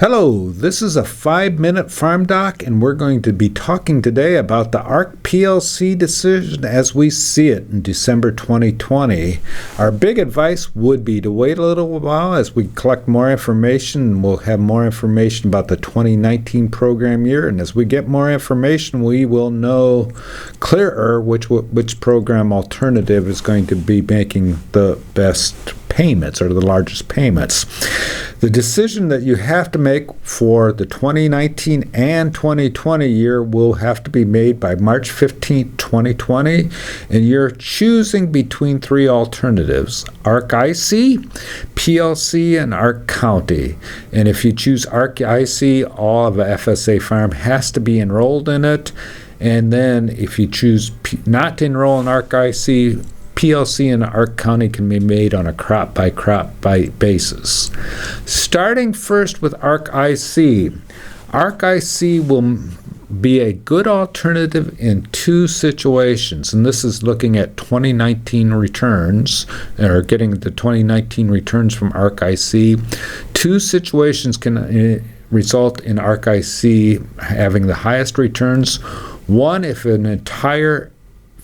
Hello, this is a 5-minute Farm Doc, and we're going to be talking today about the arc-PLC decision as we see it in December 2020. Our big advice would be to wait a little while as we collect more information, and we'll have more information about the 2019 program year, and as we get more information, we will know clearer which program alternative is going to be making the best payments or the largest payments. The decision that you have to make for the 2019 and 2020 year will have to be made by March 15, 2020, and you're choosing between three alternatives: arc-IC, PLC, and arc-county. And if you choose arc-IC, all of a FSA farm has to be enrolled in it. And then if you choose not to enroll in arc-IC, PLC and arc-county can be made on a crop-by-crop basis. Starting first with arc-IC. Arc-IC will be a good alternative in two situations, and this is looking at 2019 returns, or getting the 2019 returns from arc-IC. Two situations can result in arc-IC having the highest returns. One, if an entire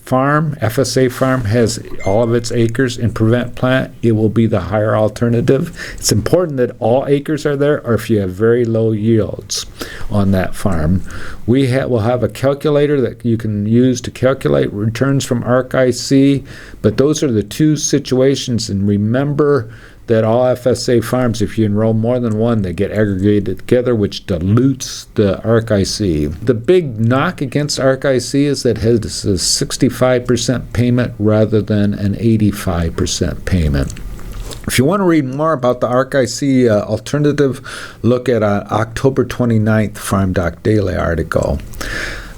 FSA farm has all of its acres in prevent plant, it will be the higher alternative. It's important that all acres are there, or if you have very low yields on that farm. We will have a calculator that you can use to calculate returns from arc-IC, but those are the two situations, and remember that all FSA farms, if you enroll more than one, they get aggregated together, which dilutes the arc-IC. The big knock against arc-IC is that it has a 65% payment rather than an 85% payment. If you want to read more about the arc-IC alternative, look at an October 29th FarmdocDaily article.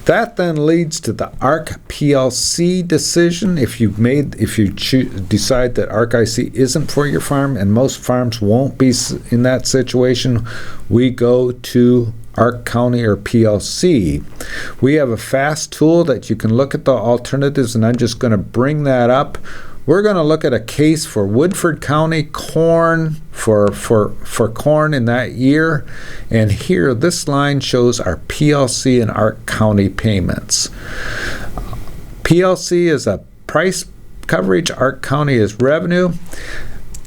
That then leads to the arc-PLC decision. If you decide that arc-IC isn't for your farm, and most farms won't be in that situation, we go to arc-county or PLC. We have a fast tool that you can look at the alternatives, and I'm just going to bring that up. We're going to look at a case for Woodford County corn, for corn in that year. And here, this line shows our PLC and arc-county payments. PLC is a price coverage, arc-county is revenue.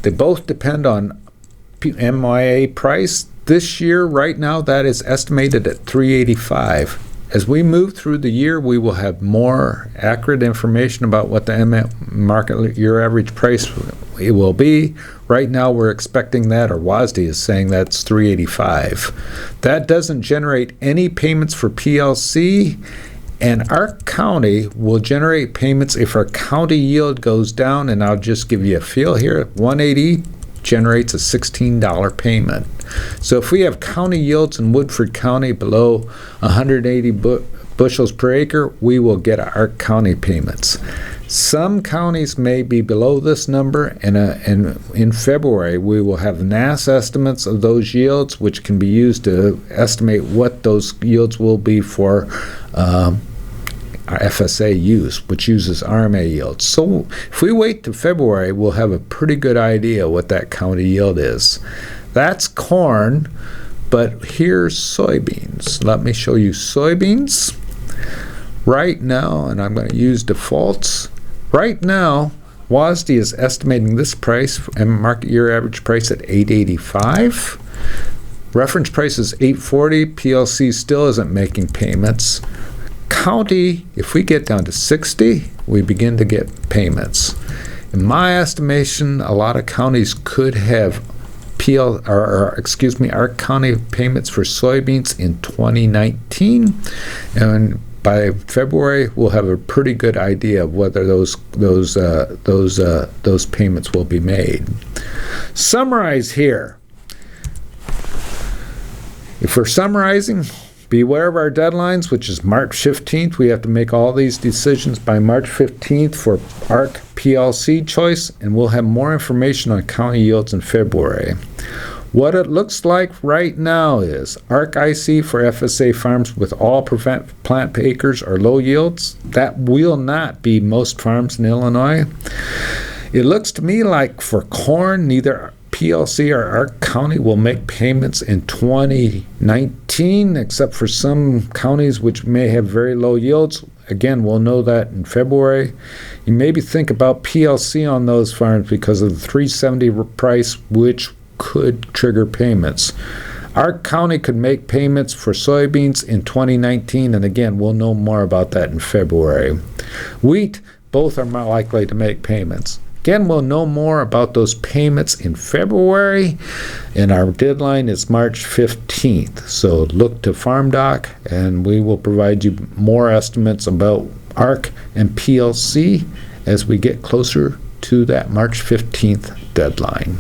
They both depend on MYA price. This year, right now, that is estimated at $3.85. As we move through the year, we will have more accurate information about what the market year average price it will be. Right now, we're expecting that, or WASDE is saying that's $3.85. That doesn't generate any payments for PLC, and arc-county will generate payments if our county yield goes down, and I'll just give you a feel here. 180 generates a $16 payment. So if we have county yields in Woodford County below 180 bushels per acre, we will get our arc-county payments. Some counties may be below this number, and in February we will have NAS estimates of those yields, which can be used to estimate what those yields will be for our FSA use, which uses RMA yields. So if we wait to February, we'll have a pretty good idea what that county yield is. That's corn, but here's soybeans. Let me show you soybeans. Right now, and I'm going to use defaults. Right now, WASDE is estimating this price and market year average price at $8.85. Reference price is $8.40. PLC still isn't making payments. County, if we get down to 60, we begin to get payments. In my estimation, a lot of counties could have arc-county payments for soybeans in 2019, and by February we'll have a pretty good idea of whether those payments will be made. Summarize here. If we're summarizing, beware of our deadlines, which is March 15th. We have to make all these decisions by March 15th for arc-PLC choice, and we'll have more information on county yields in February. What it looks like right now is arc-IC for FSA farms with all prevent plant acres or low yields. That will not be most farms in Illinois. It looks to me like for corn, neither PLC or Arc County will make payments in 2019, except for some counties which may have very low yields. Again, we'll know that in February. You maybe think about PLC on those farms because of the $3.70 price, which could trigger payments. Arc County could make payments for soybeans in 2019, and again, we'll know more about that in February. Wheat, both are more likely to make payments. Again, we'll know more about those payments in February, and our deadline is March 15th. So look to FarmDoc, and we will provide you more estimates about ARC and PLC as we get closer to that March 15th deadline.